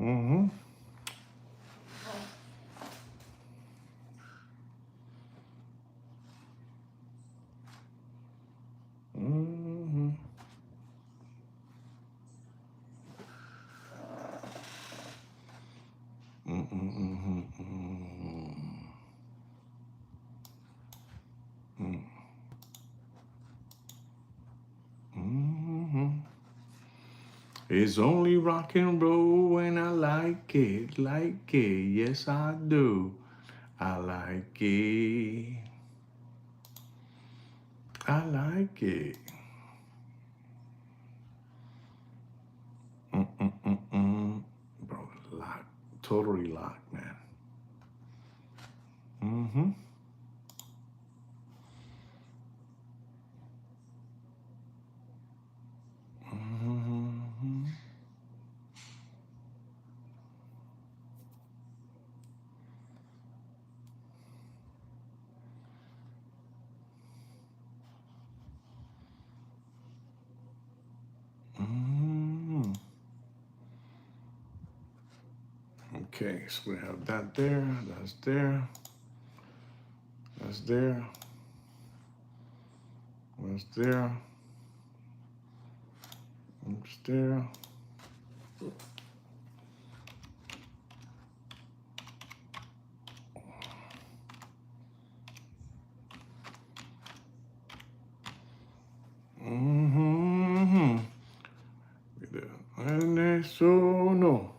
Mm-hmm. Mm-hmm. Mm-hmm. Mm-hmm. It's only rock and roll and I like it, like it. Yes, I do. I like it. I like it. Mm-mm-mm-mm. Bro, locked. Totally locked, man. Mm-hmm. Mm-hmm. Mm-hmm. Okay, so we have that there. That's there. That's there. That's there. That's there. Mm-hmm. And that's so no.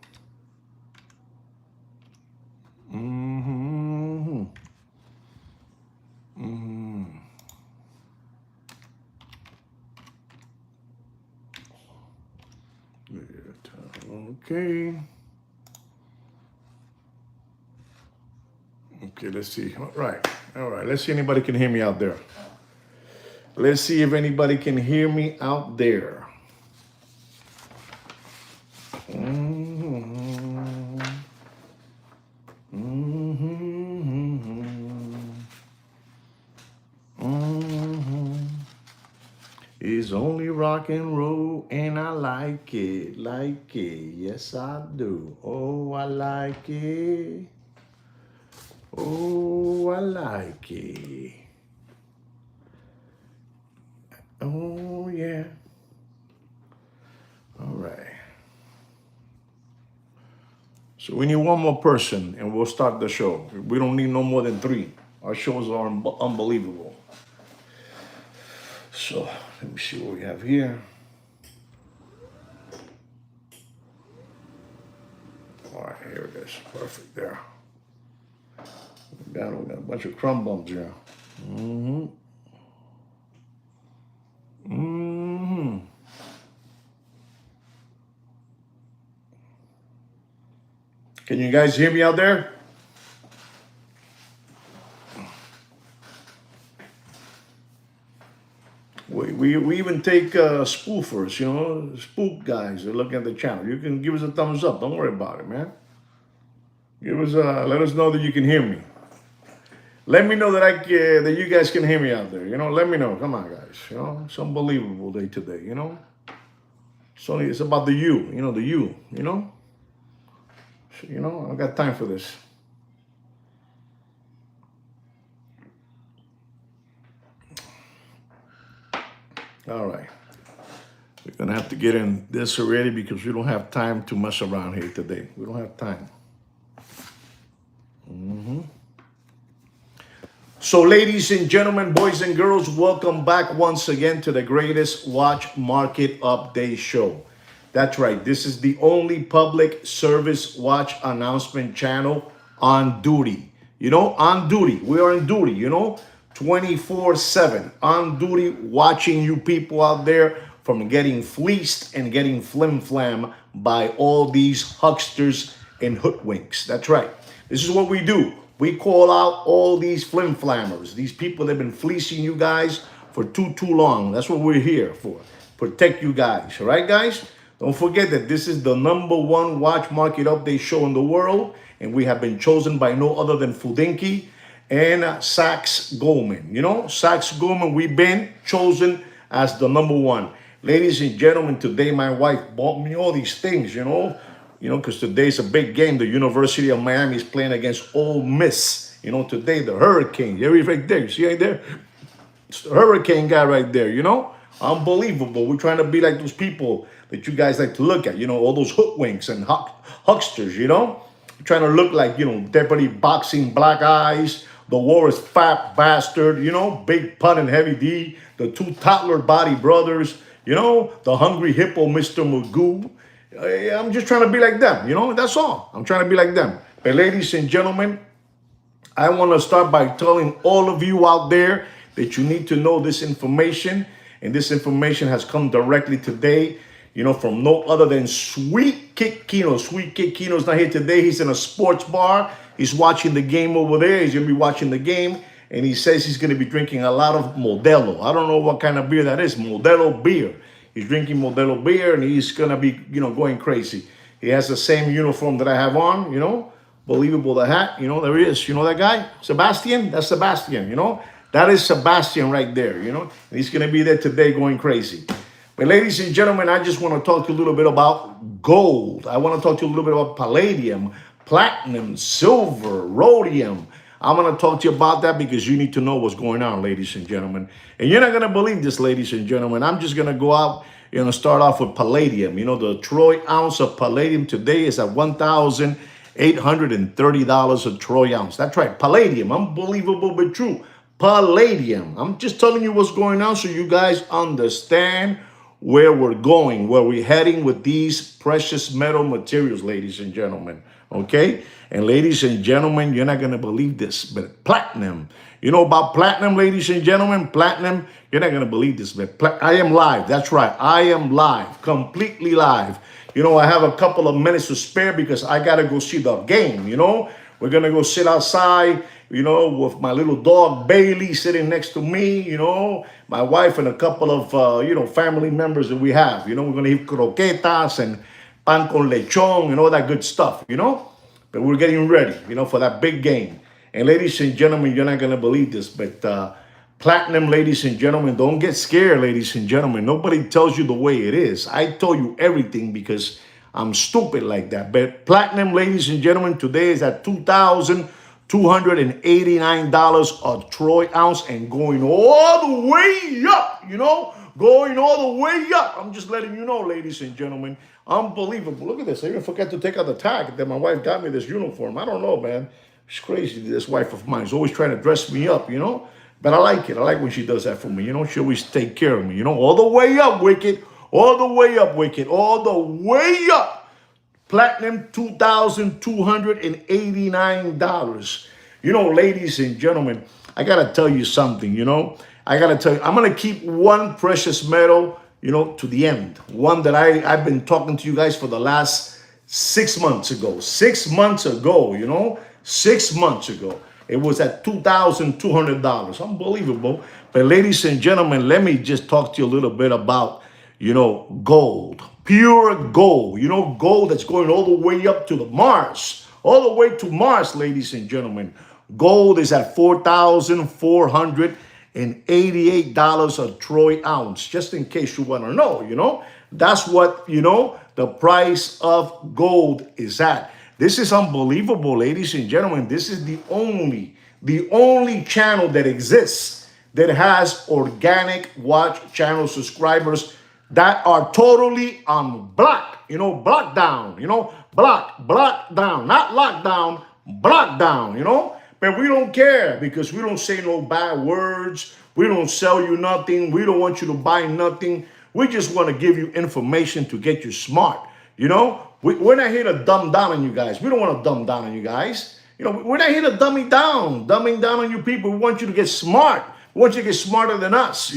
Mm-hmm. Mm-hmm. Okay. Okay, let's see. All right. All right. Let's see if anybody can hear me out there. Let's see if anybody can hear me out there. Mm-hmm. Mm-hmm. Mm-hmm. It's only rock and roll and I like it, like it. Yes, I do. Oh, I like it. Oh, I like it. Oh, yeah. All right. So we need one more person and we'll start the show. We don't need no more than 3. Our shows are unbelievable. So let me see what we have here. All right, here it is. Perfect there. We got a bunch of crumb bumps here. Mm-hmm. Mm-hmm. Can you guys hear me out there? We even take spoofers, spook guys that are looking at the channel. You can give us a thumbs up. Don't worry about it, man. Give us let us know that you can hear me. Let me know that that you guys can hear me out there. Let me know. Come on, guys. It's unbelievable day today. It's about the you. The you. I got time for this. All right. We're gonna have to get in this already because we don't have time to mess around here today. We don't have time. So, ladies and gentlemen, boys and girls, welcome back once again to the greatest watch market update show. That's right, this is the only public service watch announcement channel on duty. On duty. We are on duty, 24/7 on duty, watching you people out there from getting fleeced and getting flim-flam by all these hucksters and hoodwinks. That's right. This is what we do. We call out all these flim-flammers, these people that have been fleecing you guys for too long. That's what we're here for. Protect you guys. All right, guys? Don't forget that this is the #1 watch market update show in the world, and we have been chosen by no other than Fudinki and Sachs Goldman. Sachs Goldman, we've been chosen as the #1. Ladies and gentlemen, today my wife bought me all these things, because today's a big game. The University of Miami is playing against Ole Miss. Today the Hurricane. There he is right there. You see right there? It's the Hurricane guy right there. Unbelievable. We're trying to be like those people that you guys like to look at. All those hoodwinks and hucksters. We're trying to look like Deputy Boxing Black Eyes, the Warriors Fat Bastard. Big Pun and Heavy D, the two toddler body brothers. The Hungry Hippo, Mr. Magoo. I'm just trying to be like them, that's all. I'm trying to be like them. But ladies and gentlemen, I want to start by telling all of you out there that you need to know this information. And this information has come directly today, from no other than Sweet Kid Kino. Sweet Kid Kino's not here today. He's in a sports bar. He's watching the game over there. He's going to be watching the game. And he says he's going to be drinking a lot of Modelo. I don't know what kind of beer that is. Modelo beer. He's drinking Modelo beer, and he's going to be, going crazy. He has the same uniform that I have on, Believable, the hat. There he is. You know that guy? Sebastian? That's Sebastian, That is Sebastian right there, And he's going to be there today going crazy. But ladies and gentlemen, I just want to talk to you a little bit about gold. I want to talk to you a little bit about palladium, platinum, silver, rhodium. I'm going to talk to you about that because you need to know what's going on, ladies and gentlemen. And you're not going to believe this, ladies and gentlemen. I'm just going to go out and start off with palladium. The troy ounce of palladium today is at $1,830 a troy ounce. That's right, palladium. Unbelievable but true. Palladium. I'm just telling you what's going on so you guys understand where we're going, where we're heading with these precious metal materials, ladies and gentlemen. Okay? And ladies and gentlemen, you're not going to believe this, but platinum. You know about platinum, ladies and gentlemen? Platinum, you're not going to believe this, but I am live. That's right. I am live, completely live. I have a couple of minutes to spare because I got to go see the game, We're going to go sit outside, with my little dog Bailey sitting next to me, my wife and a couple of, family members that we have. We're going to eat croquetas and pan con lechon and all that good stuff, But we're getting ready, for that big game. And ladies and gentlemen, you're not going to believe this, but platinum, ladies and gentlemen, don't get scared, ladies and gentlemen. Nobody tells you the way it is. I tell you everything because I'm stupid like that. But platinum, ladies and gentlemen, today is at $2,289 a troy ounce and going all the way up, going all the way up. I'm just letting you know, ladies and gentlemen. Unbelievable. Look at this. I even forgot to take out the tag that my wife got me this uniform. I don't know, man. It's crazy. This wife of mine is always trying to dress me up, But I like it. I like when she does that for me, She always take care of me, All the way up, Wicked. All the way up, Wicked. All the way up. Platinum, $2,289. Ladies and gentlemen, I got to tell you something, I got to tell you, I'm going to keep one precious metal, to the end. One that I've been talking to you guys for the last 6 months ago. 6 months ago, 6 months ago. It was at $2,200. Unbelievable. But ladies and gentlemen, let me just talk to you a little bit about, gold. Pure gold. Gold that's going all the way up to the Mars. All the way to Mars, ladies and gentlemen. Gold is at $4,488 a troy ounce. Just in case you want to know, That's what, the price of gold is at. This is unbelievable, ladies and gentlemen. This is the only channel that exists that has organic watch channel subscribers that are totally on block, block down, block down, not lockdown, block down, But we don't care because we don't say no bad words. We don't sell you nothing. We don't want you to buy nothing. We just want to give you information to get you smart, We're not here to dumb down on you guys. We don't want to dumb down on you guys. We're not here to dumbing down on you people. We want you to get smart. We want you to get smarter than us,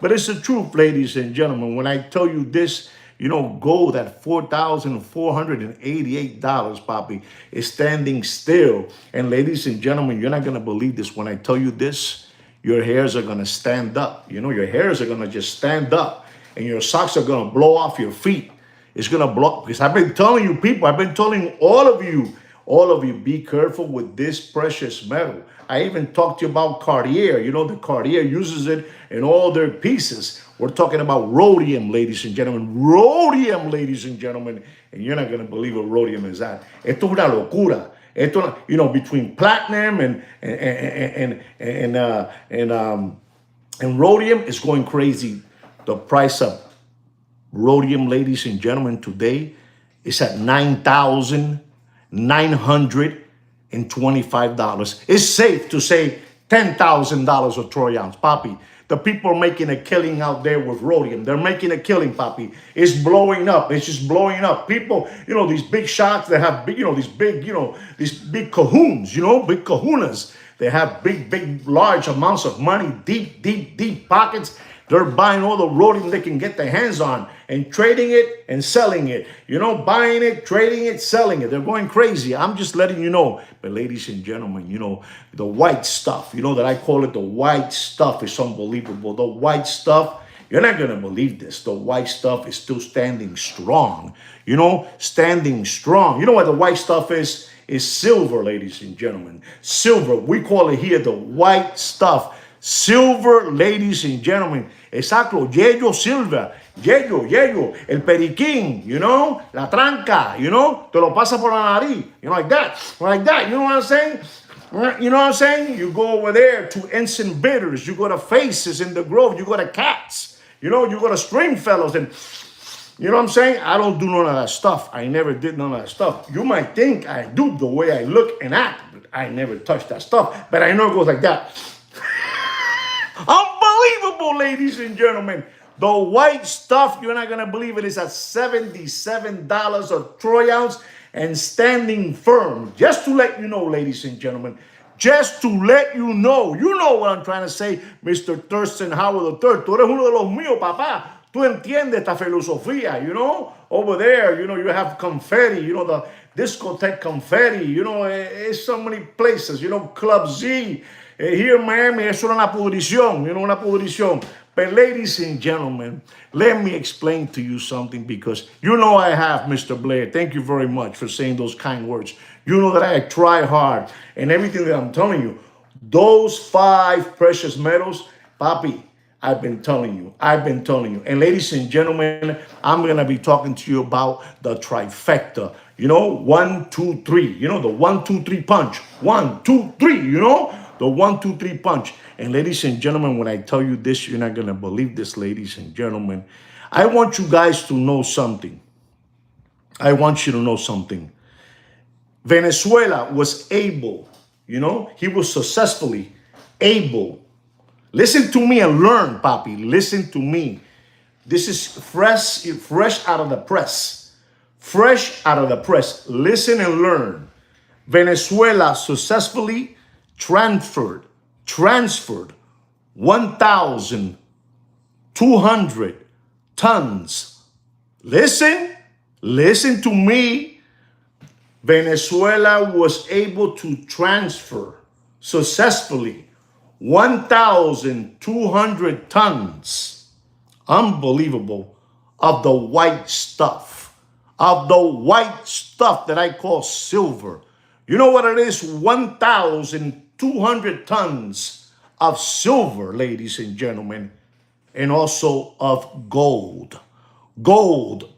But it's the truth, ladies and gentlemen. When I tell you this, gold at $4,488, Poppy, is standing still. And ladies and gentlemen, you're not going to believe this. When I tell you this, your hairs are going to stand up. Your hairs are going to just stand up. And your socks are going to blow off your feet. It's going to blow, because I've been telling you people, I've been telling all of you all of you, be careful with this precious metal. I even talked to you about Cartier. You know, the Cartier uses it in all their pieces. We're talking about rhodium, ladies and gentlemen. Rhodium, ladies and gentlemen. And you're not going to believe what rhodium is at. Esto es una locura. Esto, you know, between platinum and rhodium is going crazy. The price of rhodium, ladies and gentlemen, today is at $9,925. It's safe to say $10,000 a troy ounce, Papi. The people are making a killing out there with rhodium. They're making a killing, Papi. It's blowing up. It's just blowing up. People, you know, these big shots, they have big, you know, these big cahoons, you know, big kahunas. They have big, large amounts of money, deep pockets. They're buying all the rhodium they can get their hands on and trading it and selling it. You know, buying it, trading it, selling it. They're going crazy. I'm just letting you know. But ladies and gentlemen, you know, the white stuff, you know that I call it the white stuff, is unbelievable. The white stuff, you're not going to believe this. The white stuff is still standing strong. You know, standing strong. You know what the white stuff is? Is silver, ladies and gentlemen. Silver. We call it here the white stuff. Silver, ladies and gentlemen. Exacto. Yellow silver. Yellow. El periquín, you know. La tranca, you know. Te lo pasa por la nariz. You know, like that. Like that. You know what I'm saying? You know what I'm saying? You go over there to Ensign Bitters. You go to Faces in the Grove. You go to Cats. You know, you go to Stringfellows. And you know what I'm saying? I don't do none of that stuff. I never did none of that stuff. You might think I do the way I look and act, but I never touch that stuff. But I know it goes like that. Unbelievable, ladies and gentlemen. The white stuff, you're not going to believe it, is at $77 a troy ounce and standing firm. Just to let you know, ladies and gentlemen, just to let you know what I'm trying to say, Mr. Thurston Howard III. Tú eres uno de los míos, papá. Tú entiendes esta filosofía, you know? Over there, you know, you have confetti, you know, the discotheque confetti, you know, it's so many places, you know, Club Z. Here in Miami, es una pudrición, you know, una pudrición. But ladies and gentlemen, let me explain to you something, because you know I have, Mr. Blair. Thank you very much for saying those kind words. You know that I try hard, and everything that I'm telling you, those 5 precious metals, Papi, I've been telling you. And ladies and gentlemen, I'm going to be talking to you about the trifecta. You know, 1, 2, 3. You know, the 1, 2, 3 punch. 1, 2, 3, you know? The 1, 2, 3 punch. And ladies and gentlemen, when I tell you this, you're not going to believe this, ladies and gentlemen. I want you guys to know something. I want you to know something. Venezuela was able, you know, he was successfully able. Listen to me and learn, Papi. Listen to me. This is fresh out of the press. Fresh out of the press. Listen and learn. Venezuela successfully transferred 1,200 tons. Listen to me. Venezuela was able to transfer successfully 1,200 tons, unbelievable, of the white stuff, that I call silver. You know what it is? 1,200 tons of silver, ladies and gentlemen, and also of gold.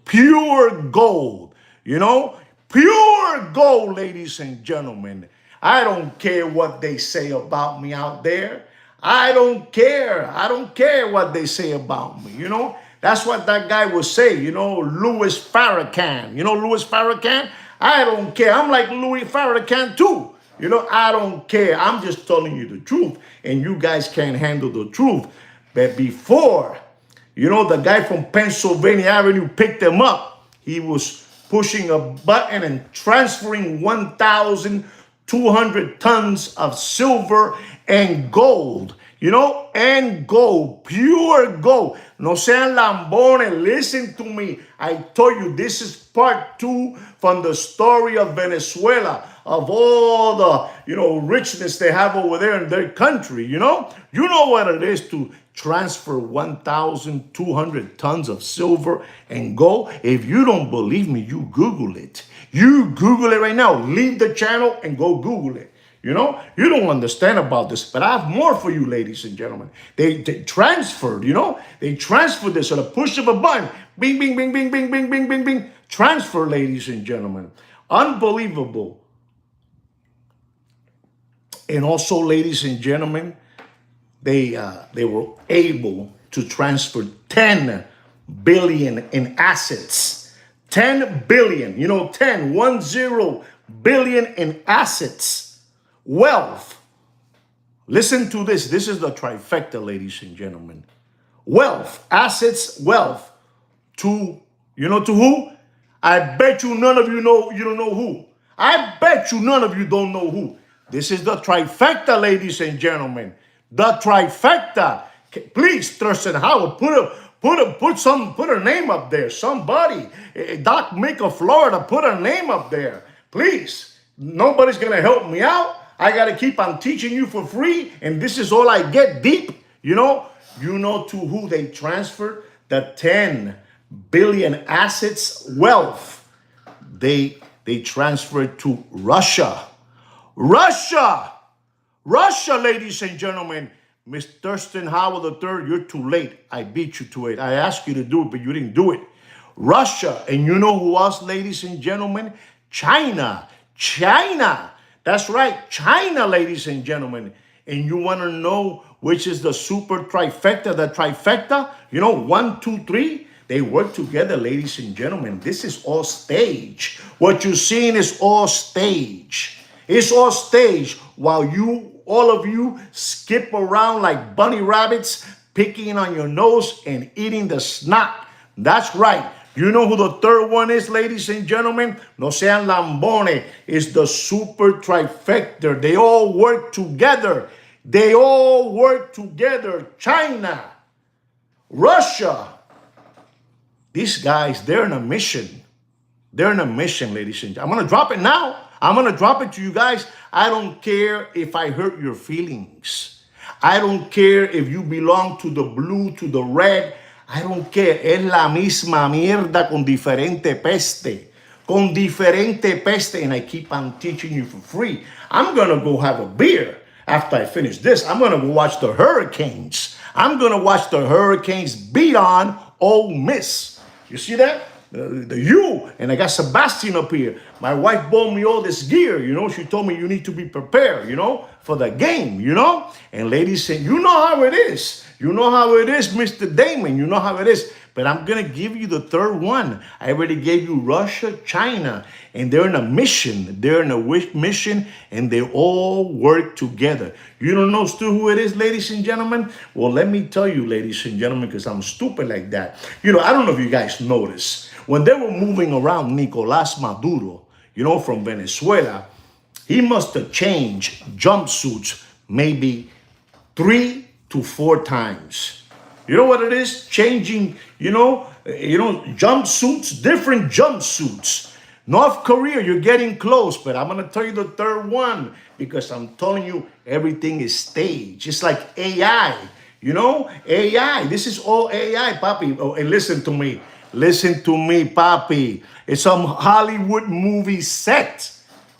Pure gold, you know, pure gold, ladies and gentlemen. I don't care what they say about me out there. I don't care what they say about me, you know. That's what that guy would say, you know, Louis Farrakhan. You know Louis Farrakhan? I don't care. I'm like Louis Farrakhan too. You know, I don't care. I'm just telling you the truth. And you guys can't handle the truth. But before, you know, the guy from Pennsylvania Avenue picked him up. He was pushing a button and transferring 1,200 tons of silver and gold, you know, and gold, pure gold. No sean lambones, listen to me. I told you this is part 2 from the story of Venezuela, of all the, you know, richness they have over there in their country, you know. You know what it is to transfer 1,200 tons of silver and gold. If you don't believe me, you Google it. You Google it right now. Leave the channel and go Google it. You know, you don't understand about this, but I have more for you, ladies and gentlemen. They transferred, you know, they transferred this at a push of a button. Bing, bing, bing, bing, bing, bing, bing, bing, bing. Transfer, ladies and gentlemen. Unbelievable. And also, ladies and gentlemen, they were able to transfer 10 billion in assets. 10 billion, you know, 10 billion in assets. Wealth. Listen to this. This is the trifecta, ladies and gentlemen. Wealth, assets, wealth. To, you know, to who? I bet you none of you know, you don't know who. I bet you none of you don't know who. This is the trifecta, ladies and gentlemen. The trifecta. Please, Thurston Howard, put a name up there. Somebody, Doc Mick of Florida, put a name up there. Please. Nobody's gonna help me out. I gotta keep on teaching you for free, and this is all I get deep. You know to who they transferred the 10 billion assets, wealth. They transferred to Russia. Russia, ladies and gentlemen. Miss Thurston Howell III, you're too late. I beat you to it. I asked you to do it, but you didn't do it. Russia. And you know who else, ladies and gentlemen? China. That's right. China, ladies and gentlemen. And you want to know which is the super trifecta, the trifecta? You know, 1, 2, 3. They work together, ladies and gentlemen. This is all stage. What you're seeing is all stage. It's all stage while all of you skip around like bunny rabbits, picking on your nose and eating the snot. That's right. You know who the third one is, ladies and gentlemen? No sean lambones. It's the super trifecta. They all work together. China, Russia. These guys, they're in a mission. Ladies and gentlemen. I'm going to drop it now. I'm going to drop it to you guys. I don't care if I hurt your feelings. I don't care if you belong to the blue, to the red. I don't care. Es la misma mierda con diferente peste. And I keep on teaching you for free. I'm going to go have a beer after I finish this. I'm going to go watch the Hurricanes. I'm going to watch the Hurricanes beat on Ole Miss. You see that? The U. And I got Sebastian up here. My wife bought me all this gear, you know. She told me you need to be prepared, you know, for the game, you know. And ladies say, you know how it is. You know how it is, Mr. Damon. You know how it is. But I'm going to give you the third one. I already gave you Russia, China. And they're in a mission. And they all work together. You don't know still who it is, ladies and gentlemen? Well, let me tell you, ladies and gentlemen, because I'm stupid like that. You know, I don't know if you guys noticed. When they were moving around Nicolás Maduro, you know, from Venezuela, he must have changed jumpsuits maybe 3 to 4 times. You know what it is? Changing, jumpsuits, different jumpsuits. North Korea, you're getting close, but I'm going to tell you the third one because I'm telling you everything is staged. It's like AI, you know, AI. This is all AI, papi. Oh, and listen to me, papi. It's some Hollywood movie set.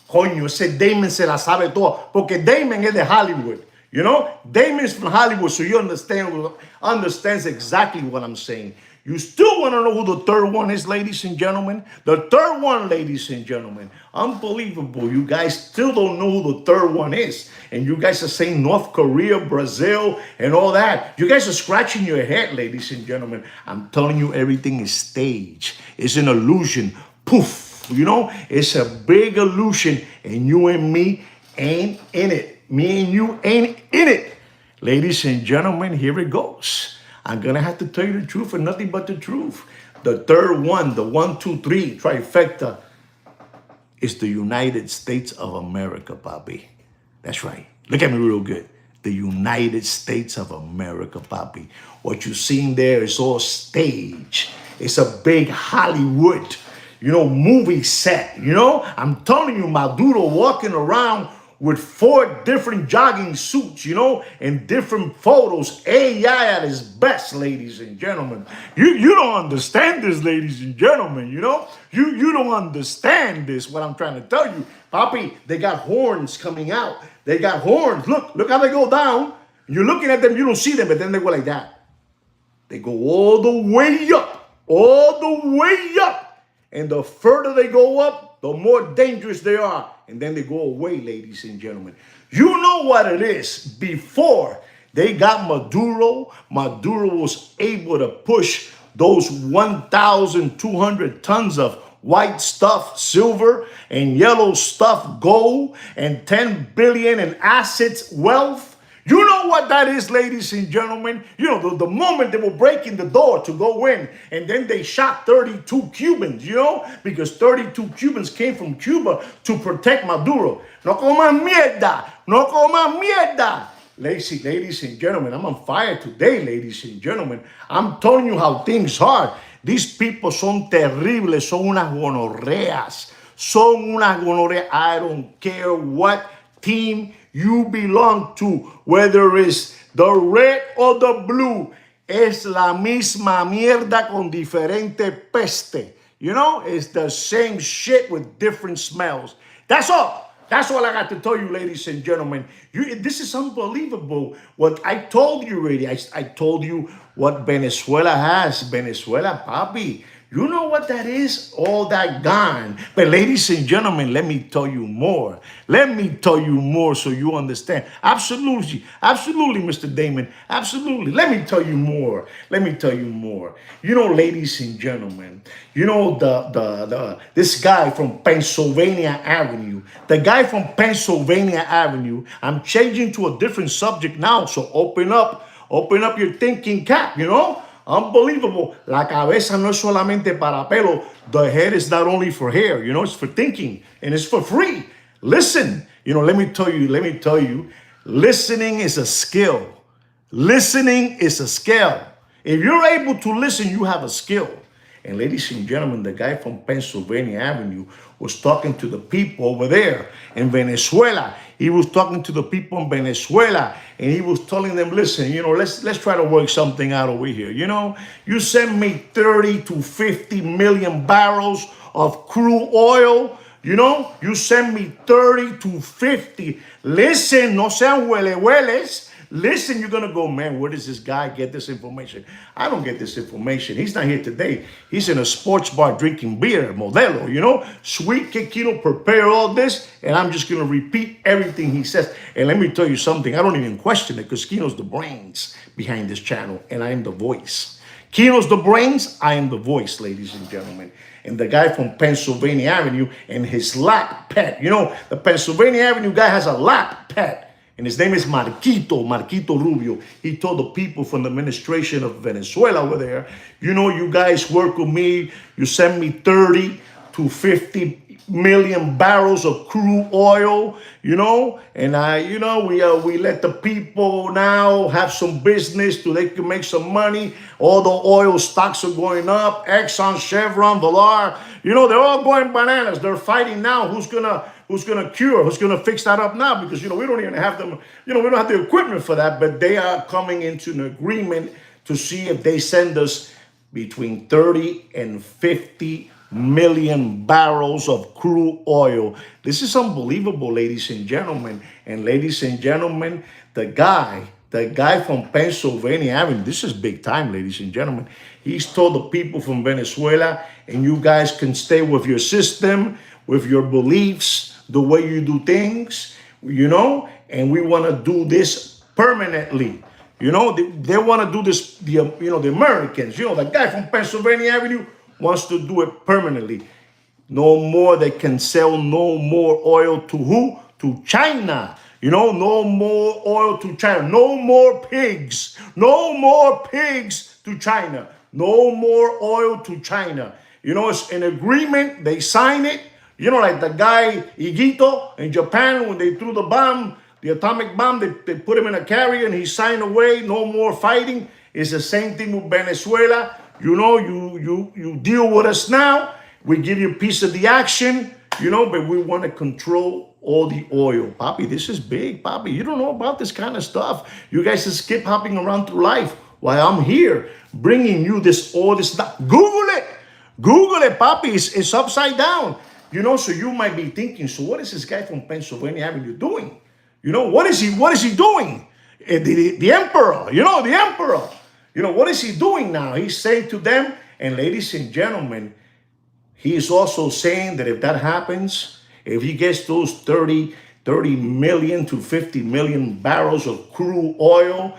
Coño, ese Damon se la sabe todo, porque Damon es de Hollywood. You know, Damon's from Hollywood, so you understands exactly what I'm saying. You still want to know who the third one is, ladies and gentlemen? The third one, ladies and gentlemen. Unbelievable. You guys still don't know who the third one is. And you guys are saying North Korea, Brazil, and all that. You guys are scratching your head, ladies and gentlemen. I'm telling you, everything is staged. It's an illusion. Poof. You know, it's a big illusion. And you and me ain't in it. Me and you ain't in it. Ladies and gentlemen, here it goes. I'm going to have to tell you the truth and nothing but the truth. The third one, the 1, 2, 3 trifecta is the United States of America, papi. That's right. Look at me real good. The United States of America, papi. What you're seeing there is all stage. It's a big Hollywood, movie set. I'm telling you, Maduro walking around with 4 different jogging suits, and different photos. AI at his best, ladies and gentlemen. You don't understand this, ladies and gentlemen, You don't understand this, what I'm trying to tell you. Papi, they got horns coming out. They got horns. Look how they go down. You're looking at them, you don't see them, but then they go like that. They go all the way up, all the way up. And the further they go up, the more dangerous they are. And then they go away, ladies and gentlemen. You know what it is. Before they got Maduro, Maduro was able to push those 1,200 tons of white stuff, silver, and yellow stuff, gold, and 10 billion in assets, wealth. You know what that is, ladies and gentlemen? The moment they were breaking the door to go in, and then they shot 32 Cubans, because 32 Cubans came from Cuba to protect Maduro. No coman mierda, no coman mierda. Ladies and gentlemen, I'm on fire today, ladies and gentlemen. I'm telling you how things are. These people son terribles, son unas gonorreas. Son unas gonorreas. I don't care what team you belong to, whether it's the red or the blue. Es la misma mierda con diferente peste. It's the same shit with different smells. That's all. That's all I got to tell you, ladies and gentlemen. This is unbelievable. What I told you already. I told you what Venezuela has. Venezuela, papi. You know what that is? All that gone. But ladies and gentlemen, let me tell you more. Let me tell you more so you understand. Absolutely. Absolutely, Mr. Damon. Absolutely. Let me tell you more. Let me tell you more. Ladies and gentlemen, this guy from Pennsylvania Avenue. The guy from Pennsylvania Avenue. I'm changing to a different subject now. So open up your thinking cap, Unbelievable. La cabeza no es solamente para pelo. The head is not only for hair, it's for thinking, and it's for free. Listen, let me tell you, listening is a skill. Listening is a skill. If you're able to listen, you have a skill. And ladies and gentlemen, the guy from Pennsylvania Avenue was talking to the people over there in Venezuela. He was talking to the people in Venezuela, and he was telling them, listen, let's try to work something out over here. You send me 30 to 50 million barrels of crude oil. You send me 30 to 50. Listen, no sean huele-hueles. Listen, you're going to go, man, where does this guy get this information? I don't get this information. He's not here today. He's in a sports bar drinking beer, Modelo, Sweet Kikino prepare all this, and I'm just going to repeat everything he says. And let me tell you something. I don't even question it, because Kino's the brains behind this channel, and I am the voice. Kino's the brains, I am the voice, ladies and gentlemen. And the guy from Pennsylvania Avenue and his lap pet. The Pennsylvania Avenue guy has a lap pet. And his name is Marquito Rubio. He told the people from the administration of Venezuela over there, you guys work with me. You send me 30 to 50 million barrels of crude oil, and we let the people now have some business so they can make some money. All the oil stocks are going up. Exxon, Chevron, Valar, they're all going bananas. They're fighting now. Who's gonna fix that up now? Because we don't even have them. We don't have the equipment for that. But they are coming into an agreement to see if they send us between 30 and 50 million barrels of crude oil. This is unbelievable, ladies and gentlemen. And ladies and gentlemen, the guy from Pennsylvania Avenue, this is big time, ladies and gentlemen. He's told the people from Venezuela, and you guys can stay with your system, with your beliefs, the way you do things, and we want to do this permanently. They want to do this, the Americans, the guy from Pennsylvania Avenue wants to do it permanently. No more, they can sell no more oil to who? To China. No more oil to China. No more pigs. No more pigs to China. No more oil to China. It's an agreement. They sign it. Like the guy Higuito in Japan, when they threw the bomb, the atomic bomb, they put him in a carrier and he signed away. No more fighting. It's the same thing with Venezuela. You deal with us now. We give you a piece of the action. But we want to control all the oil. Papi, this is big, Papi. You don't know about this kind of stuff. You guys just skip hopping around through life while I'm here bringing you this all this stuff. Google it. Google it, Papi. It's upside down. So you might be thinking, so what is this guy from Pennsylvania Avenue doing? What is he doing? The emperor, the emperor. What is he doing now? He's saying to them, and ladies and gentlemen, he is also saying that if that happens, if he gets those 30 million to 50 million barrels of crude oil,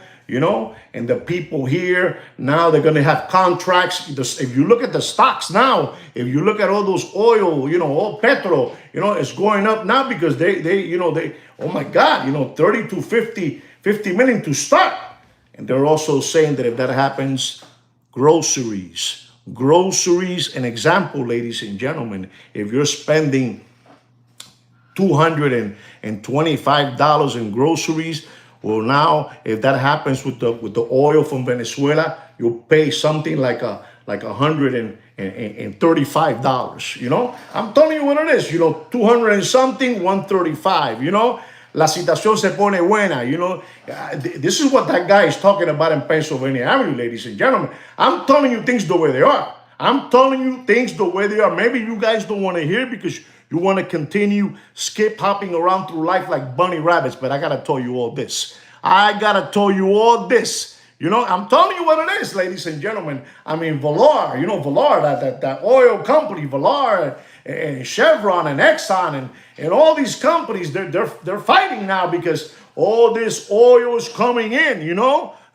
and the people here, now they're going to have contracts. If you look at the stocks now, if you look at all those oil, all petrol, it's going up now because they, oh my God, 30 to 50 million to start. And they're also saying that if that happens, groceries, an example, ladies and gentlemen, if you're spending $225 in groceries, well, now if that happens with the oil from Venezuela, you'll pay something like $135. I'm telling you what it is. 200 and something, 135. La situación se pone buena. This is what that guy is talking about in Pennsylvania Avenue, ladies and gentlemen. I'm telling you things the way they are. Maybe you guys don't want to hear because you want to continue skip hopping around through life like bunny rabbits. But I got to tell you all this. I'm telling you what it is, ladies and gentlemen. I mean, Valar, that oil company, Valar and Chevron and Exxon and all these companies, they're fighting now because all this oil is coming in,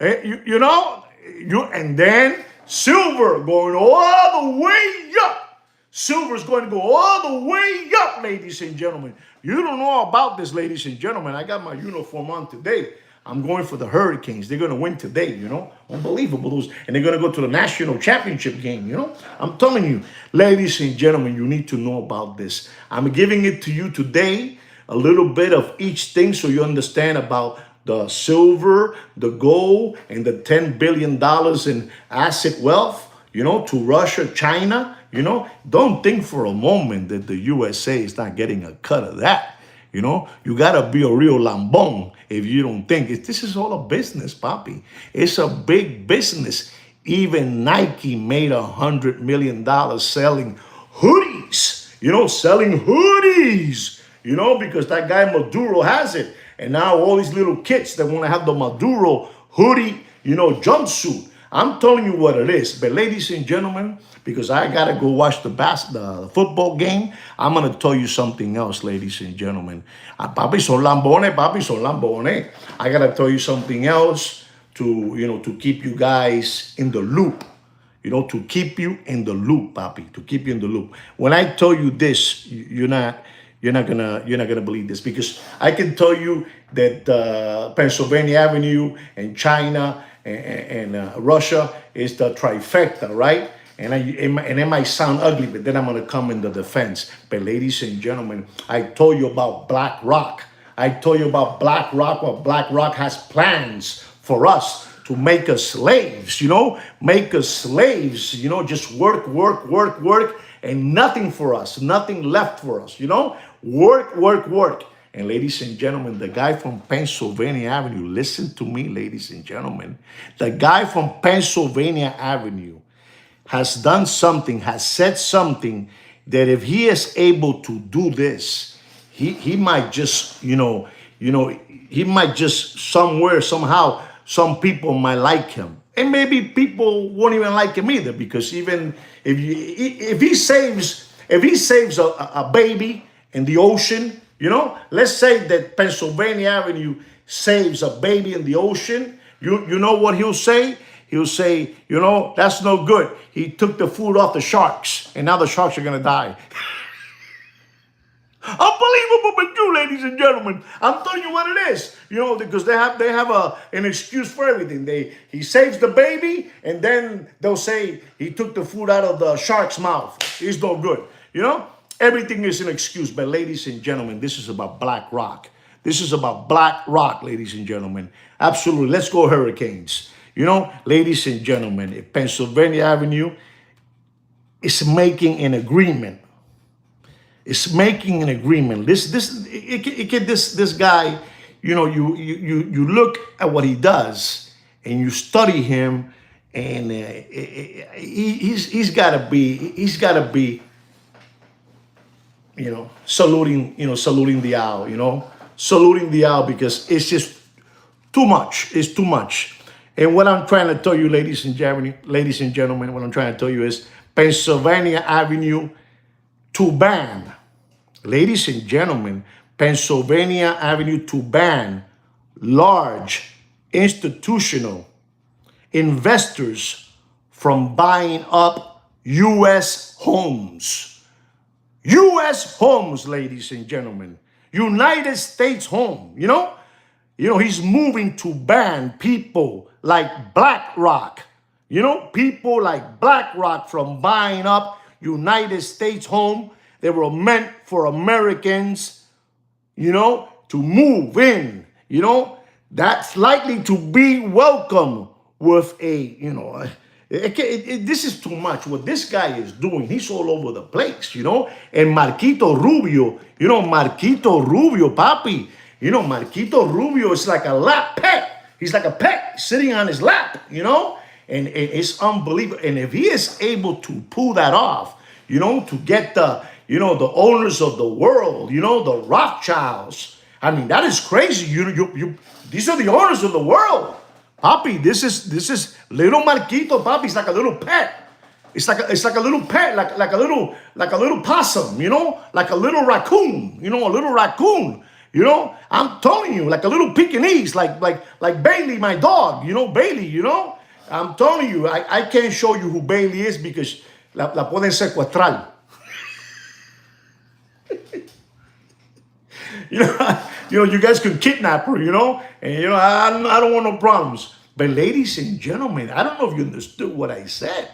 and then silver going all the way up. Silver is going to go all the way up, ladies and gentlemen. You don't know about this, ladies and gentlemen. I got my uniform on today. I'm going for the Hurricanes. They're going to win today, Unbelievable. And they're going to go to the national championship game, I'm telling you, ladies and gentlemen, you need to know about this. I'm giving it to you today, a little bit of each thing so you understand about the silver, the gold, and the $10 billion in asset wealth, to Russia, China, Don't think for a moment that the USA is not getting a cut of that. You got to be a real lambón if you don't think this is all a business, Papi. It's a big business. Even Nike made $100 million selling hoodies, because that guy Maduro has it. And now all these little kids that want to have the Maduro hoodie, jumpsuit. I'm telling you what it is. But ladies and gentlemen, because I got to go watch the football game, I'm going to tell you something else, ladies and gentlemen. Papi son lambones. I got to tell you something else to keep you guys in the loop. To keep you in the loop, Papi, to keep you in the loop. When I tell you this, you're not gonna believe this, because I can tell you that Pennsylvania Avenue and China and Russia is the trifecta, right? And it might sound ugly, but then I'm going to come in the defense. But ladies and gentlemen, I told you about BlackRock. What BlackRock has plans for us to make us slaves, just work, and nothing for us, nothing left for us, work. And ladies and gentlemen, the guy from Pennsylvania Avenue, listen to me, ladies and gentlemen, the guy from Pennsylvania Avenue has done something, has said something that if he is able to do this, he might just, he might just somehow, some people might like him. And maybe people won't even like him either, because even if he saves a baby in the ocean, let's say that Pennsylvania Avenue saves a baby in the ocean, you know what he'll say? He'll say, that's no good. He took the food off the sharks, and now the sharks are going to die. Unbelievable, but true, ladies and gentlemen. I'm telling you what it is. Because they have an excuse for everything. He saves the baby, and then they'll say he took the food out of the shark's mouth. He's no good. Everything is an excuse. But ladies and gentlemen, this is about BlackRock. This is about BlackRock, ladies and gentlemen. Absolutely. Let's go Hurricanes. Ladies and gentlemen, if Pennsylvania Avenue is making an agreement is making an agreement. This guy, you look at what he does and you study him, and he's got to be saluting the owl, saluting the owl, because it's just too much. It's too much. And what I'm trying to tell you, ladies and gentlemen, what I'm trying to tell you is Pennsylvania Avenue to ban. Ladies and gentlemen, Pennsylvania Avenue to ban large institutional investors from buying up U.S. homes. U.S. homes, ladies and gentlemen. United States home, he's moving to ban people like BlackRock, people like BlackRock from buying up United States home. They were meant for Americans, to move in, that's likely to be welcome with this is too much. What this guy is doing, he's all over the place, And Marquito Rubio, papi, Marquito Rubio is like a lap pet. He's like a pet sitting on his lap, and it's unbelievable. And if he is able to pull that off, to get the owners of the world, the Rothschilds. I mean, that is crazy. These are the owners of the world. Papi, this is little Marquito, papi. It's like a little pet. It's like a little pet, like a little possum, like a little raccoon, a little raccoon, I'm telling you, like a little Pekingese, like Bailey, my dog, Bailey, I'm telling you, I can't show you who Bailey is because la pueden secuestrar. You guys could kidnap her, and I don't want no problems. But ladies and gentlemen, I don't know if you understood what I said.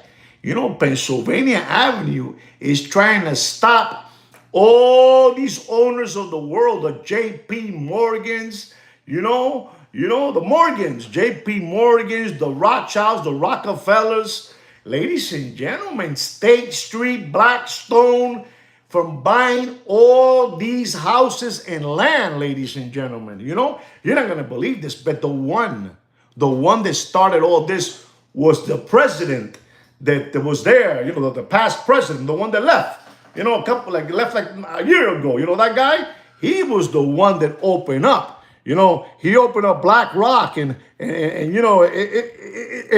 Pennsylvania Avenue is trying to stop all these owners of the world, the J.P. Morgans, the Morgans, J.P. Morgans, the Rothschilds, the Rockefellers. Ladies and gentlemen, State Street, Blackstone, from buying all these houses and land, ladies and gentlemen. You're not going to believe this, but the one that started all this was the president that was there, the past president, the one that left, left like a year ago. That guy, he was the one that opened up. He opened up BlackRock and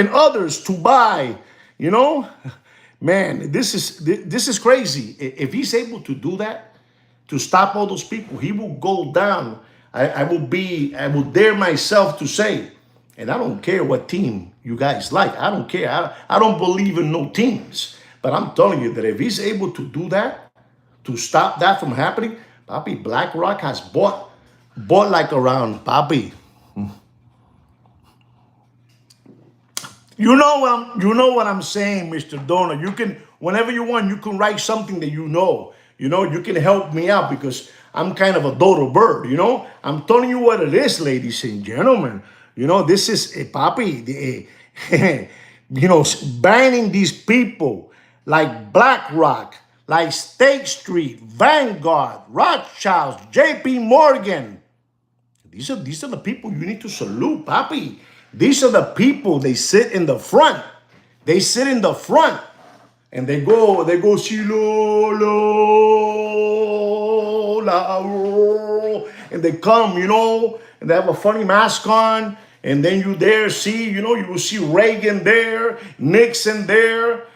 others to buy, Man, this is crazy. If he's able to do that, to stop all those people, he will go down. I will dare myself to say, and I don't care what team you guys like. I don't care. I don't believe in no teams. But I'm telling you that if he's able to do that, to stop that from happening, Papi, BlackRock has bought like around, Papi. You know what I'm saying, Mr. Donor. You can, whenever you want, you can write something that you know. You can help me out because I'm kind of a dodo bird, I'm telling you what it is, ladies and gentlemen. This is a papi, banning these people like BlackRock, like State Street, Vanguard, Rothschilds, J.P. Morgan. These are the people you need to salute, papi. These are the people, they sit in the front. They sit in the front and they go see and they come, and they have a funny mask on. And then you there see, you will see Reagan there, Nixon there,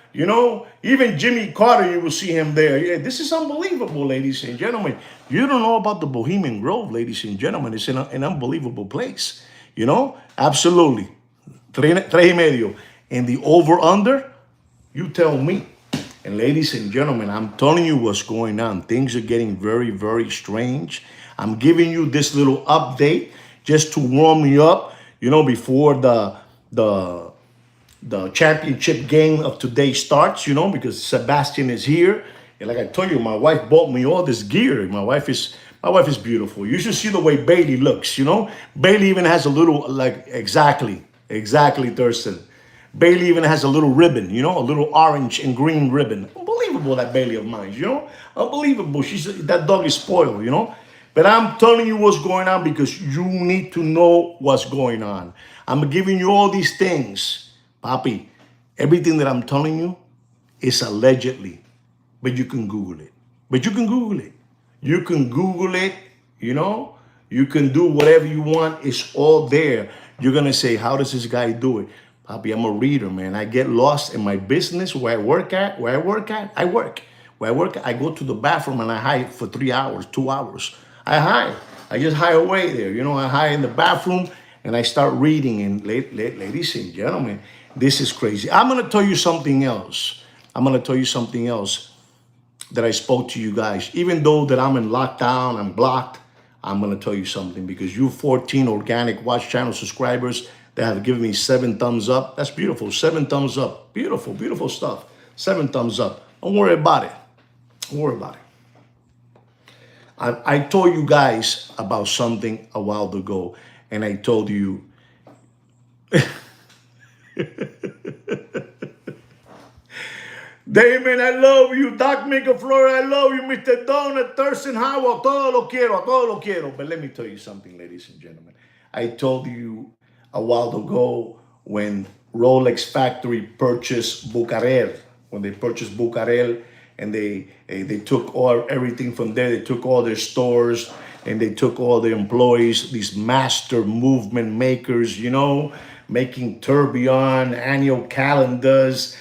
even Jimmy Carter, you will see him there. Yeah, this is unbelievable, ladies and gentlemen. You don't know about the Bohemian Grove, ladies and gentlemen. It's an unbelievable place. Absolutely. 3.5. And the over-under, you tell me. And ladies and gentlemen, I'm telling you what's going on. Things are getting very, very strange. I'm giving you this little update just to warm you up, before the championship game of today starts, because Sebastian is here. And like I told you, my wife bought me all this gear. My wife is beautiful. You should see the way Bailey looks, Bailey even has a little, exactly, Thurston. Bailey even has a little ribbon, a little orange and green ribbon. Unbelievable. unbelievable, that Bailey of mine, unbelievable. That dog is spoiled. But I'm telling you what's going on because you need to know what's going on. I'm giving you all these things, Papi. Everything that I'm telling you is allegedly, but you can Google it. But you can Google it. You can Google it, you know. You can do whatever you want. It's all there. You're going to say, how does this guy do it? Papi, I'm a reader, man. I get lost in my business where I work at. I work. Where I work, I go to the bathroom and I hide for 3 hours, 2 hours. I hide. I just hide away there. I hide in the bathroom and I start reading. And ladies and gentlemen, this is crazy. I'm going to tell you something else. That I spoke to you guys. Even though that I'm in lockdown, I'm blocked, I'm going to tell you something because you 14 organic watch channel subscribers that have given me 7 thumbs up. That's beautiful. 7 thumbs up. Beautiful, beautiful stuff. 7 thumbs up. Don't worry about it. Don't worry about it. I told you guys about something a while ago, and I told you Damon, I love you. Doc Micaflora, I love you. Mr. Donut, Thurston Howard, todo lo quiero. But let me tell you something, ladies and gentlemen. I told you a while ago when Rolex Factory purchased Bucarel, when they purchased Bucarel, and they took everything from there. They took all their stores and they took all the employees, these master movement makers, making tourbillon, annual calendars,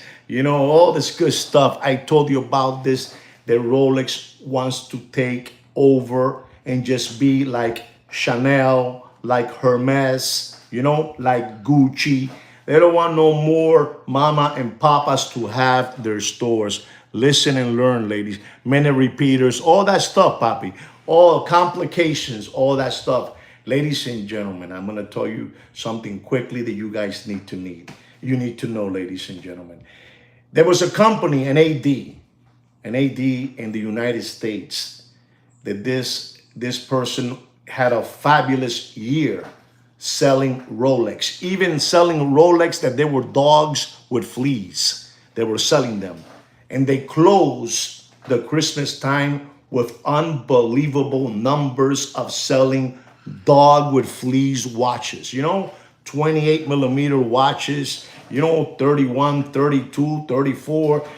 all this good stuff. I told you about this, that Rolex wants to take over and just be like Chanel, like Hermes, like Gucci. They don't want no more mama and papas to have their stores. Listen and learn, ladies. Many repeaters, all that stuff, Papi. All complications, all that stuff. Ladies and gentlemen, I'm going to tell you something quickly that you guys need to You need to know, ladies and gentlemen. There was a company, an AD in the United States, that this person had a fabulous year selling Rolex, even selling Rolex that they were dogs with fleas. They were selling them. And they closed the Christmas time with unbelievable numbers of selling dog with fleas watches. 28 millimeter watches, 31, 32, 34,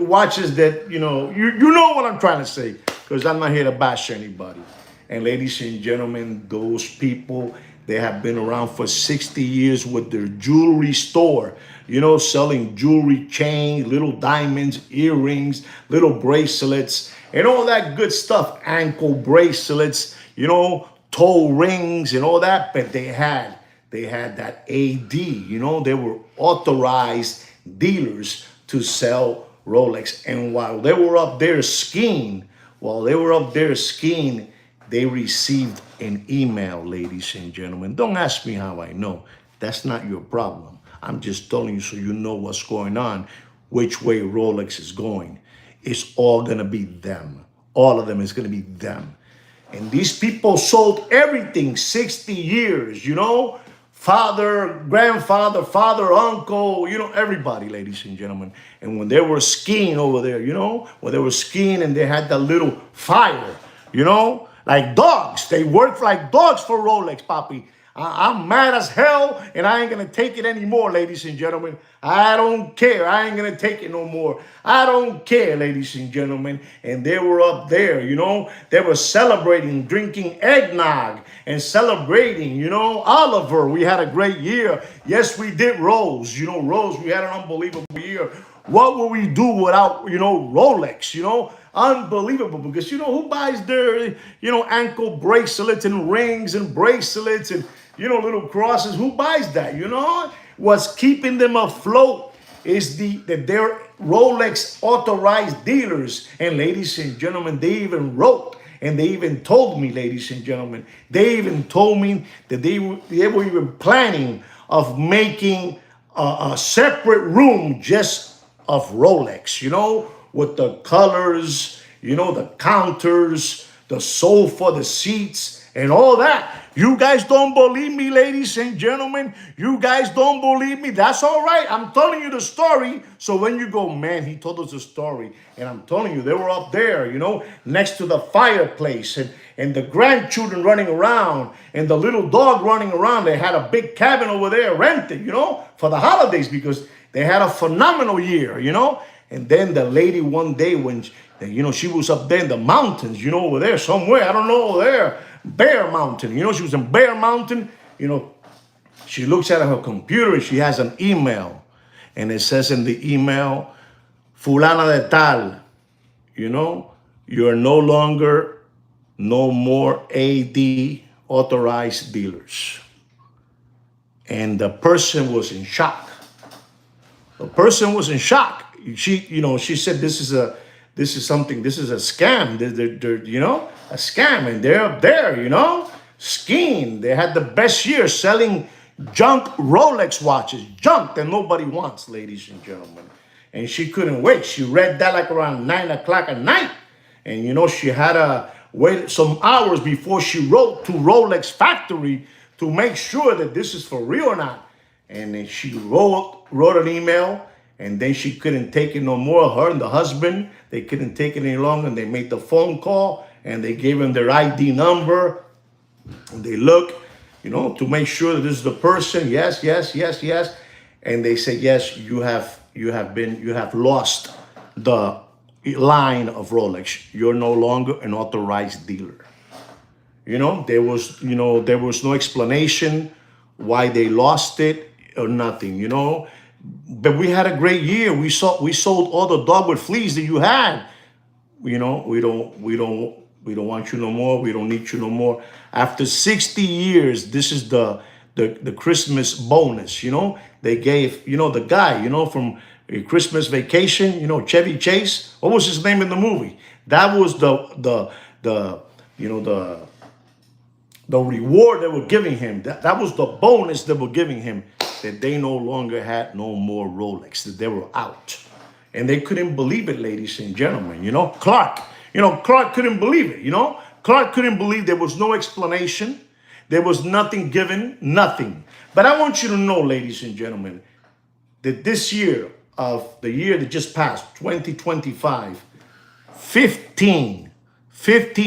watches that, you know what I'm trying to say, because I'm not here to bash anybody. And ladies and gentlemen, those people, they have been around for 60 years with their jewelry store, selling jewelry chains, little diamonds, earrings, little bracelets, and all that good stuff, ankle bracelets, toe rings and all that. But they had that AD, they were authorized dealers to sell Rolex. And while they were up there skiing, they received an email, ladies and gentlemen. Don't ask me how I know. That's not your problem. I'm just telling you so you know what's going on, which way Rolex is going. It's all going to be them. All of them is going to be them. And these people sold everything 60 years, father, grandfather, father, uncle, everybody, ladies and gentlemen. And when they were skiing over there, when they were skiing and they had that little fire, like dogs. They work like dogs for Rolex, Papi. I'm mad as hell, and I ain't going to take it anymore, ladies and gentlemen. I don't care. I ain't going to take it no more. I don't care, ladies and gentlemen. And they were up there, They were celebrating, drinking eggnog and celebrating, Oliver, we had a great year. Yes, we did, Rose. Rose, we had an unbelievable year. What would we do without, Rolex, Unbelievable, because who buys their, ankle bracelets and rings and bracelets and, little crosses? Who buys that? What's keeping them afloat is that they're Rolex authorized dealers. And ladies and gentlemen, they even wrote and they even told me, ladies and gentlemen, they even told me that they were even planning of making a separate room just of Rolex, with the colors, the counters, the sofa, the seats, and all that. You guys don't believe me, ladies and gentlemen. You guys don't believe me. That's all right. I'm telling you the story. So when you go, man, he told us a story. And I'm telling you, they were up there, next to the fireplace, and the grandchildren running around and the little dog running around. They had a big cabin over there rented, for the holidays because they had a phenomenal year, And then the lady one day when, she was up there in the mountains, over there somewhere. I don't know, over there. Bear Mountain. She was in Bear Mountain. She looks at her computer and she has an email. And it says in the email, Fulana de Tal, you're no more AD authorized dealers. And the person was in shock. The person was in shock. She said, this is a scam. They're a scam, and they're up there, skiing. They had the best year selling junk Rolex watches, junk that nobody wants, ladies and gentlemen. And she couldn't wait. She read that like around 9 o'clock at night. And, she had to wait some hours before she wrote to Rolex factory to make sure that this is for real or not. And then she wrote an email, and then she couldn't take it no more. Her and the husband, they couldn't take it any longer, and they made the phone call, and they gave him their ID number, and they look, to make sure that this is the person. Yes, yes, yes, yes. And they said, yes, you have lost the line of Rolex. You're no longer an authorized dealer. There was no explanation why they lost it or nothing, But we had a great year. We sold all the dog with fleas that you had. We don't want you no more. We don't need you no more. After 60 years, this is the Christmas bonus. They gave the guy from a Christmas Vacation. Chevy Chase. What was his name in the movie? That was the reward they were giving him. That was the bonus they were giving him. That they no longer had no more Rolex. That they were out. And they couldn't believe it, ladies and gentlemen. Clark couldn't believe it. Clark couldn't believe there was no explanation. There was nothing given, nothing. But I want you to know, ladies and gentlemen, that this year of the year that just passed, 2025, 15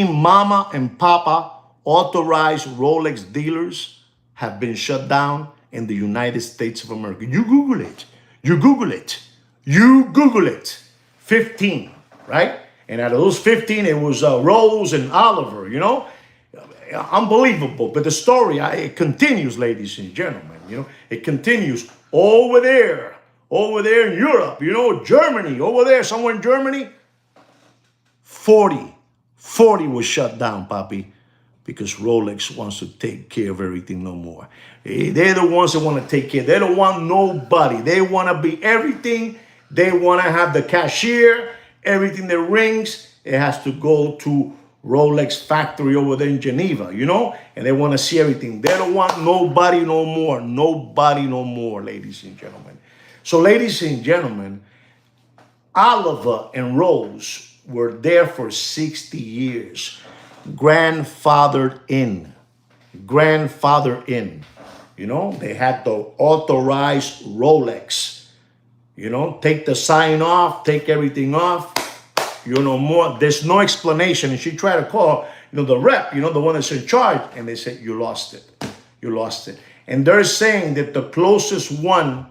mama and papa authorized Rolex dealers have been shut down in the United States of America. You Google it. You Google it. You Google it. 15, right? And out of those 15, it was Rose and Oliver, Unbelievable. But the story, it continues, ladies and gentlemen. It continues over there in Europe, Germany, over there, somewhere in Germany. 40 was shut down, Papi, because Rolex wants to take care of everything no more. They're the ones that want to take care. They don't want nobody. They want to be everything. They want to have the cashier. Everything that rings, it has to go to Rolex factory over there in Geneva, and they want to see everything. They don't want nobody no more. Nobody no more, ladies and gentlemen. So, ladies and gentlemen, Oliver and Rose were there for 60 years. Grandfathered in. They had the authorized Rolex. Take the sign off, take everything off. No more. There's no explanation. And she tried to call, the rep, the one that's in charge. And they said, you lost it. You lost it. And they're saying that the closest one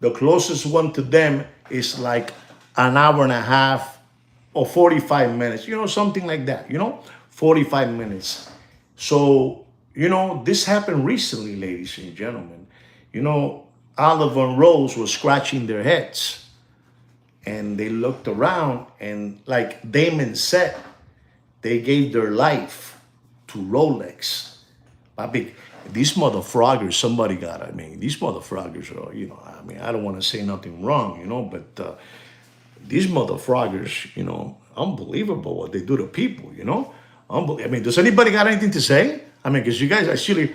to them is like an hour and a half or 45 minutes, something like that, 45 minutes. So, this happened recently, ladies and gentlemen. Oliver and Rose were scratching their heads. And they looked around, and like Damon said, they gave their life to Rolex. These motherfroggers, somebody got, these motherfroggers are, I don't want to say nothing wrong, but these motherfroggers, unbelievable what they do to people, does anybody got anything to say? Because you guys actually,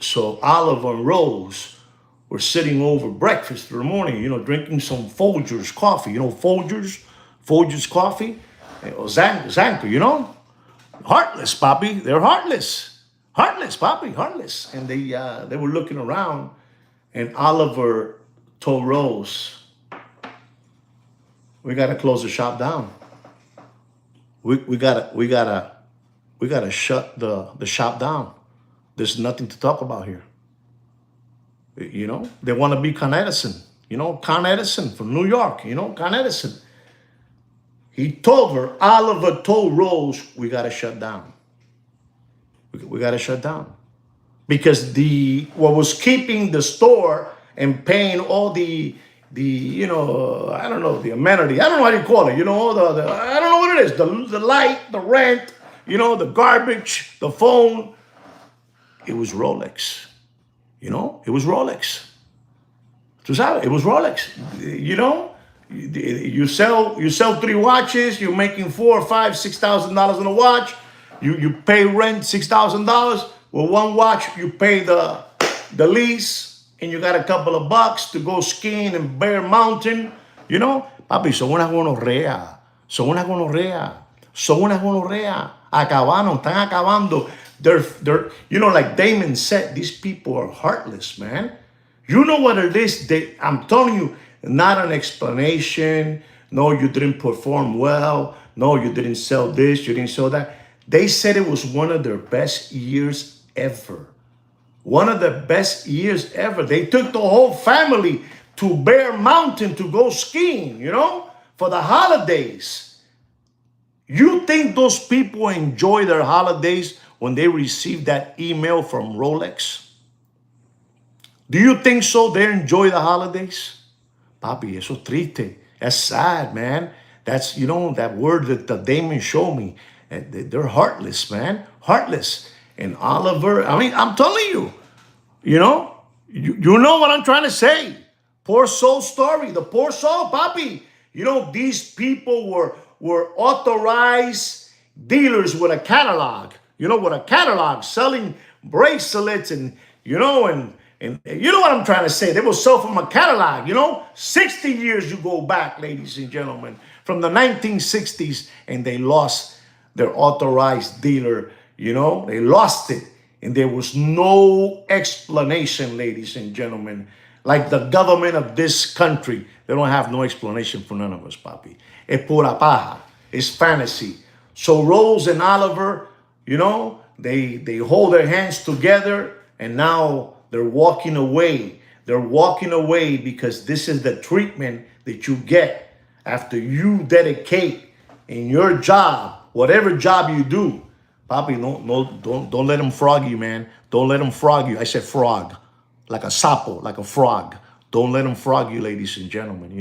So Oliver and Rose were sitting over breakfast in the morning, drinking some Folgers coffee, Folgers coffee, or Zanker, Heartless, Poppy. They're heartless. Heartless, Poppy, heartless. And they were looking around, and Oliver told Rose, we gotta close the shop down. We gotta shut the shop down. There's nothing to talk about here. They want to be Con Edison. Con Edison from New York. Con Edison. He told her, Oliver told Rose, we got to shut down. We got to shut down. Because what was keeping the store and paying all I don't know, the amenity. I don't know how you call it. I don't know what it is. The light, the rent, the garbage, the phone. It was Rolex. It was Rolex. It was Rolex. You sell 3 watches. You're making $4,000, $5,000, $6,000 on a watch. You pay rent $6,000. Well, one watch you pay the lease, and you got a couple of bucks to go skiing in Bear Mountain. Papi, son una gonorrea. Son una gonorrea. Son una gonorrea. Acabaron, están acabando. They're like Damon said, these people are heartless, man. You know what it is? I'm telling you, not an explanation. No, you didn't perform well. No, you didn't sell this. You didn't sell that. They said it was one of their best years ever. One of the best years ever. They took the whole family to Bear Mountain to go skiing, for the holidays. You think those people enjoy their holidays when they receive that email from Rolex? Do you think so? They enjoy the holidays? Papi, eso triste. That's sad, man. That's, that word that Damon showed me. They're heartless, man. Heartless. And Oliver, I'm telling you, you know what I'm trying to say. Poor soul story. The poor soul, papi. These people were authorized dealers with a catalog. With a catalog selling bracelets and you know what I'm trying to say. They will sell from a catalog, 60 years you go back, ladies and gentlemen, from the 1960s, and they lost their authorized dealer, they lost it. And there was no explanation, ladies and gentlemen. Like the government of this country, they don't have no explanation for none of us, papi. Es pura paja. It's fantasy. So Rose and Oliver, they hold their hands together, and now they're walking away. They're walking away because this is the treatment that you get after you dedicate in your job, whatever job you do. Papi, don't let them frog you, man. Don't let them frog you. I said frog, like a sapo, like a frog. Don't let them frog you, ladies and gentlemen.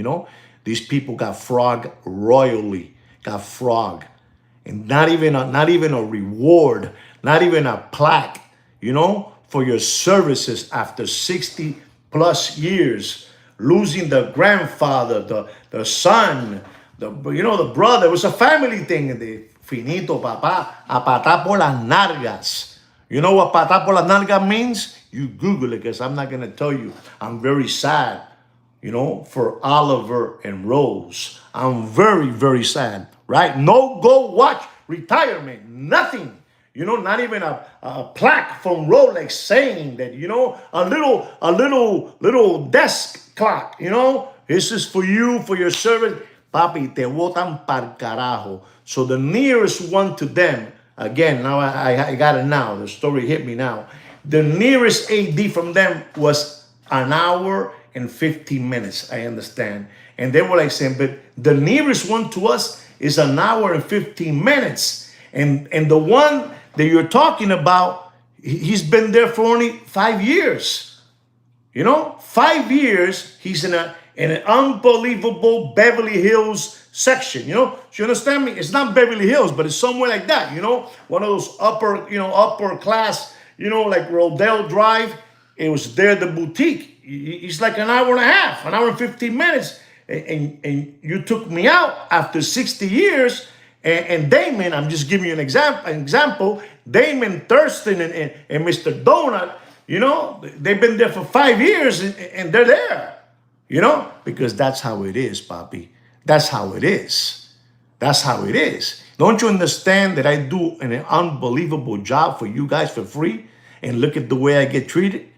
These people got frog royally, got frog, and not even a reward, not even a plaque, for your services after 60 plus years, losing the grandfather, the son, the brother. It was a family thing. The finito, papá, a patá por las nalgas. You know what patá por las nalgas means? You Google it, because I'm not going to tell you. I'm very sad, for Oliver and Rose. I'm very, very sad, right? No gold watch retirement, nothing. Not even a plaque from Rolex saying that, a little desk clock, this is for you, for your service. Papi, te botan par carajo. So the nearest one to them, again, now I got it now. The story hit me now. The nearest AD from them was an hour and 15 minutes, I understand. And they were like saying, but the nearest one to us is an hour and 15 minutes. And the one that you're talking about, he's been there for only 5 years. 5 years, he's in an unbelievable Beverly Hills section. You understand me? It's not Beverly Hills, but it's somewhere like that. One of those upper class, like Rodell Drive. It was there, the boutique. It's like an hour and a half, an hour and 15 minutes. And you took me out after 60 years. And Damon, I'm just giving you an example. Damon, Thurston, and Mr. Donut, they've been there for 5 years, and they're there. Because that's how it is, papi. That's how it is. That's how it is. Don't you understand that I do an unbelievable job for you guys for free? And look at the way I get treated.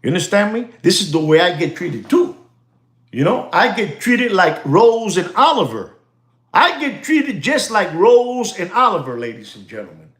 You understand me? This is the way I get treated too. You know, I get treated like Rose and Oliver. I get treated just like Rose and Oliver, ladies and gentlemen.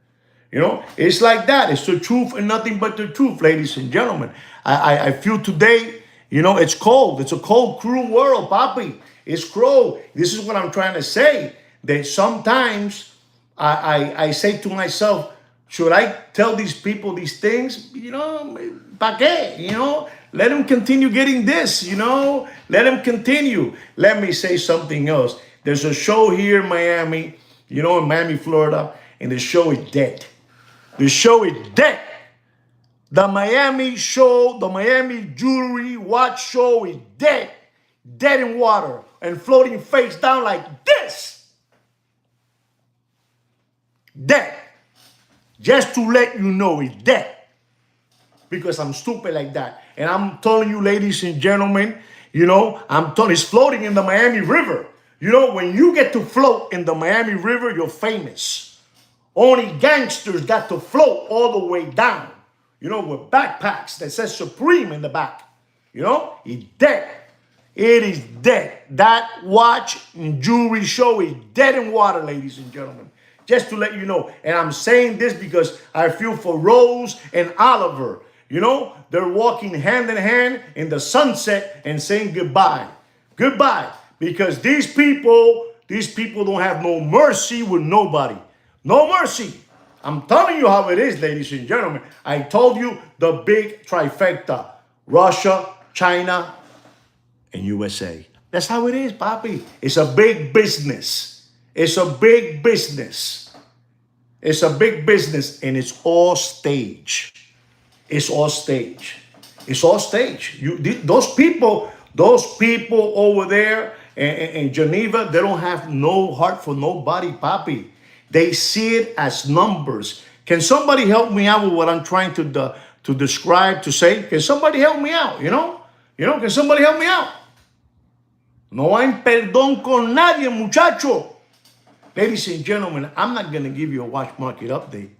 You know, it's like that. It's the truth and nothing but the truth, ladies and gentlemen. I feel today, you know, it's cold. It's a cold, cruel world, papi. It's cruel. This is what I'm trying to say. That sometimes I say to myself, should I tell these people these things? You know, pa qué? You know, let them continue getting this, you know. Let them continue. Let me say something else. There's a show here in Miami, you know, in Miami, Florida, and the show is dead. The show is dead. The Miami show, the Miami jewelry watch show is dead. Dead in water and floating face down like this. Dead. Just to let you know it's dead. Because I'm stupid like that. And I'm telling you, ladies and gentlemen, you know, I'm telling you, it's floating in the Miami River. You know, when you get to float in the Miami River, you're famous. Only gangsters got to float all the way down, you know, with backpacks that says Supreme in the back. You know, it's dead. It is dead. That watch and jewelry show is dead in water, ladies and gentlemen. Just to let you know. And I'm saying this because I feel for Rose and Oliver. You know, they're walking hand in hand in the sunset and saying goodbye. Goodbye. Because these people don't have no mercy with nobody. No mercy. I'm telling you how it is, ladies and gentlemen. I told you the big trifecta. Russia, China, and USA. That's how it is, papi. It's a big business. It's a big business. It's a big business, and it's all stage. It's all stage. It's all stage. Those people over there in Geneva, they don't have no heart for nobody, papi. They see it as numbers. Can somebody help me out with what I'm trying to describe, to say? Can somebody help me out, you know? Can somebody help me out? No hay perdón con nadie, muchacho. Ladies and gentlemen, I'm not going to give you a watch market update.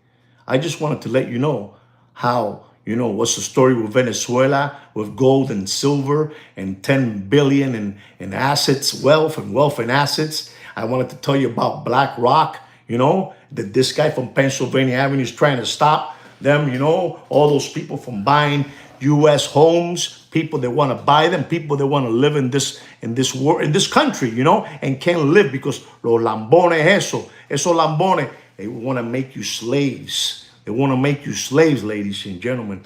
I just wanted to let you know how, you know, what's the story with Venezuela, with gold and silver and 10 billion in assets, wealth and assets. I wanted to tell you about BlackRock. You know, that this guy from Pennsylvania Avenue is trying to stop them, you know, all those people from buying U.S. homes, people that want to buy them, people that want to live in this world, in this country, you know, and can't live because los lambones, esos lambones, they want to make you slaves. They want to make you slaves, ladies and gentlemen.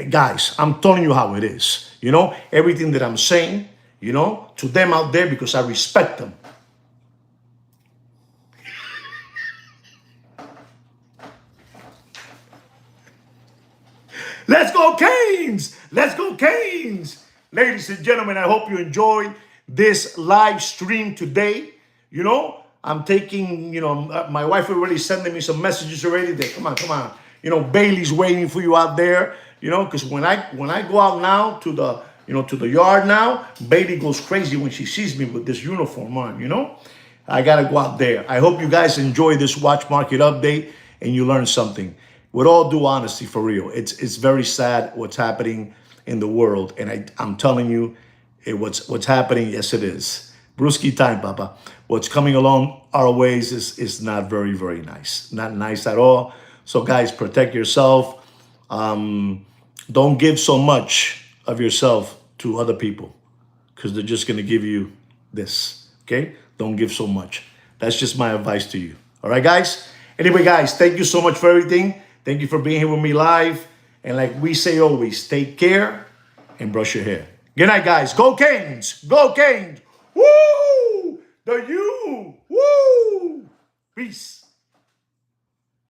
Guys, I'm telling you how it is. You know, everything that I'm saying, you know, to them out there because I respect them. Let's go Canes! Let's go Canes! Ladies and gentlemen, I hope you enjoyed this live stream today. You know, I'm taking, you know, my wife already sending me some messages already. That come on. You know, Bailey's waiting for you out there. You know, because when I go out now to the, you know, to the yard now, Bailey goes crazy when she sees me with this uniform on. You know, I gotta go out there. I hope you guys enjoy this watch market update and you learn something. With all due honesty, for real, it's very sad what's happening in the world, and I'm telling you, what's happening. Yes, it is. Brewski time, Papa. What's coming along our ways is not very, very nice. Not nice at all. So, guys, protect yourself. Don't give so much of yourself to other people because they're just gonna give you this. Okay? Don't give so much. That's just my advice to you. All right, guys. Anyway, guys, thank you so much for everything. Thank you for being here with me live. And like we say always, take care and brush your hair. Good night, guys. Go Canes. Go Canes. Woo! The U. Woo! Peace.